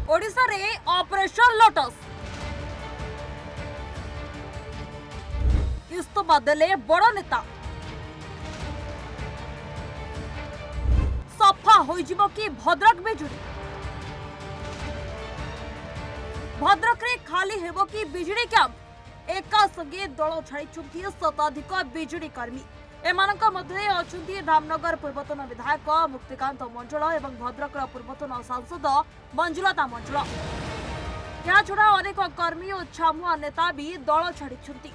ओडिशा रे operation lotus इस्तफा देले बड़ नेता सफा होइजिबो कि भद्रक बिजुली भद्रक रे खाली हेबो कि बिजुली कैंप एका संगे दल छाड़ी शताधिक बिजुली कर्मी एमानक मध्य अछुंती धामनगर पूर्वतन विधायक मुक्तिकांत मंजुल एवं भद्रक पूर्वतन सांसद मंजुलता मंजुल या छड़ा अनेक कर्मी और छामुआ नेता भी दल छाड़ी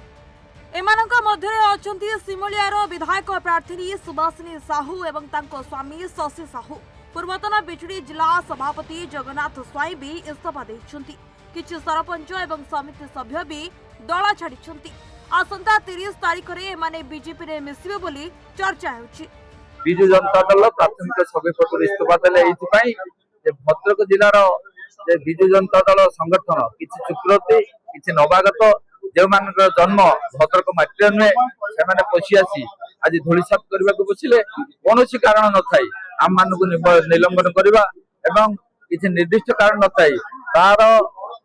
एमानक मध्य अछुंती सिमुलियार विधायक प्रार्थी सुभाषिनी साहू एवं तांको स्वामी शशि साहू पूर्वतन बिजुली जिला सभापति जगन्नाथ स्वाई भी इस्तफा देइछुंती किछि सरपंच एवं समिति सभ्य भी दल छाड़ी आसंता 30 तारीख रे माने बीजेपी रे मिसिबे बोली चर्चा होछि। बिजु जनता दल प्राथमिक सभ्यपद इस्तफा देले एथि पई जे भद्रक जिल्लार जे बिजु जनता दल संगठन किछि चुक्रती किछि नवागत जे मानकर जन्म भद्रक माटी नुहे से माने पछी आसी आज धूलिसात करबा को बसिले कोनोसी कारण न थाई आम मानकु निलंबन करबा एवं किछि निर्दिष्ट कारण न थाई तार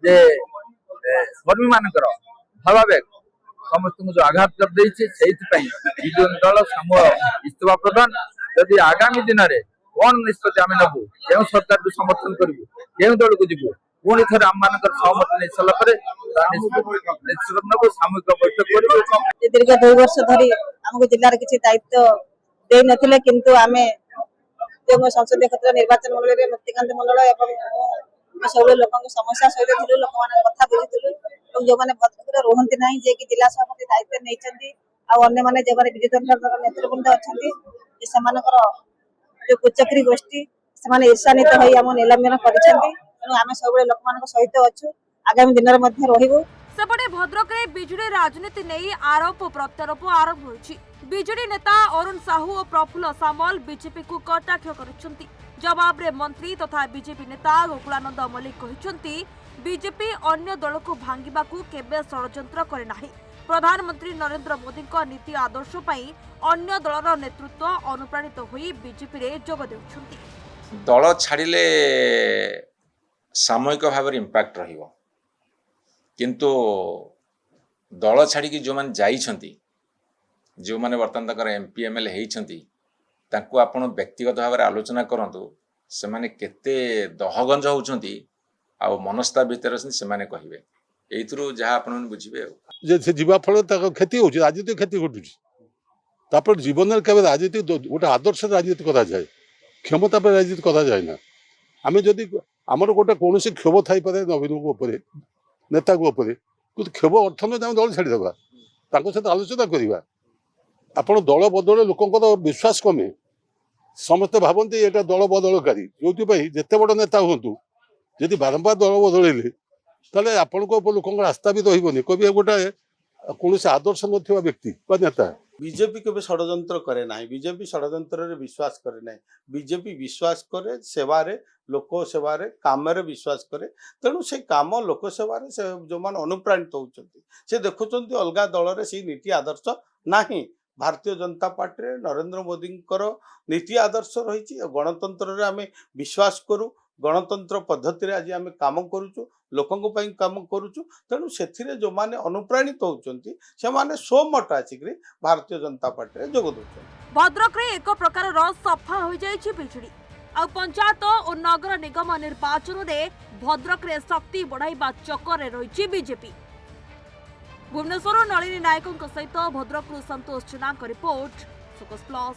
जे कर्मी मानकर भावावेग समस्त जो आघात कर देछि बिजु दल समूह इस्तफा प्रदान यदि आगामी दिन में कौन निष्पत्ति आम नबू क्यों सरकार को समर्थन करूँ क्यों दल को जीवु पुणी थे आम मान सहमति नहीं सारा नबू सामूहिक बैठक कर दीर्घ 2 वर्ष धरी आमको जिलार किसी दायित्व दे नथिले किंतु आमे जो संसदीय क्षेत्र निर्वाचन मंडल रे मुक्तिकांत मंडल एवं सब लोक समस्या सहित थिलु लोक मान कथा बुझिथिलु और जो माने भद्रक रहंती नाही जे कि जिला सभापति दायित्व नैचंती आ अन्य माने जे माने विजय दल नेतृवृंद अछंती जे समानकर जो कुचक्री गोष्ठी से माने ईर्षान्वित होई हम निलंबन करिसेंती तेणु आमे सब लोक मान सहित अछु आगामी दिन रे मध्ये रहिबो। सेपटे भद्रक रे बिजुली राजनीति नहीं आरोप प्रत्यारोप आरंभ होइछि। बिजुली नेता अरुण साहू और प्रफुल्ल सामल बीजेपी को कटाक्ष करिसेंती जवाब रे मंत्री तथा बीजेपी नेता गोकुलानंद मल्लिक कहिसेंती बीजेपी अन्य दल को भांगिबा को केबे षड्यंत्र करे नाही प्रधानमंत्री नरेंद्र मोदी को नीति आदर्श पई अन्य दलर नेतृत्व अनुप्राणित होई बीजेपी रे जोग देउछंती। दल छाड़िले सामूहिक भाव इम्पैक्ट रहिबो किंतु दल छाड़ी जो माने जाइछंती जो माने वर्तमान तकर एमपी एमएलए हेइछंती तांको आपण व्यक्तिगत भाव आलोचना करंतु से माने केते दहगंज होउछंती आ मनस्ता भीतर से माने कहिबे एइथरु जहा आपण बुझिबे जे से जीवा फल तक क्षति होउछ राजनीति क्षति घटुछ तापर जीवन केवल राजनीति गोटे आदर्श राजनीति करा जाए क्षमता पर राजनीति करा जाए ना आमे जदि हमर गोटे कोनोसी क्षोभ थाई पारे नवीन को ऊपर नेता को ऊपर कुछ क्षोभ अर्थ न दल छाड़ी देबा ताको सहित आलोचना करबा आपण दल बदल लोकंकर विश्वास कमे समस्त भावती एटा दल बदलकारी जो जिते बड़ नेता हूँ जदि बारंबार दल बदलैले ताले आपण लोक आस्था भी रही कभी गोटे कौन आदर्श ना व्यक्ति नेता बीजेपी केबे षड्यंत्र करे ना बीजेपी षड्यंत्र रे विश्वास करे ना बीजेपी विश्वास करे सेवारे लोक सेवारे काम रे विश्वास करे तेणु से काम लोक सेवारे से जो मान अनुप्राणित होउचंती से देखुचंती अलगा दल रे से नीति आदर्श नाही भारतीय जनता पार्टी रे नरेंद्र मोदी नीति आदर्श रही गणतंत्र रे आमे विश्वास करू गणतंत्र पद्धति रे आज आमे काम करूचु लोकंक पई काम करूचु तेणु सेथिरे जो माने अनुप्राणित होउचंती से माने सोमट आसिकरी भारतीय जनता पार्टी रे जोग दोचंती। भद्रक रे एक प्रकार रो सफा हो जायछि बिजुली आ पंचायत और नगर निगम निर्वाचन रे भद्रक रे शक्ति बढ़ाइबा चक्कर रे रहिछि बीजेपी। भुवनेश्वर नलिनी नायकों सहित भद्रक संतोष जेना रिपोर्ट फोकस प्लस।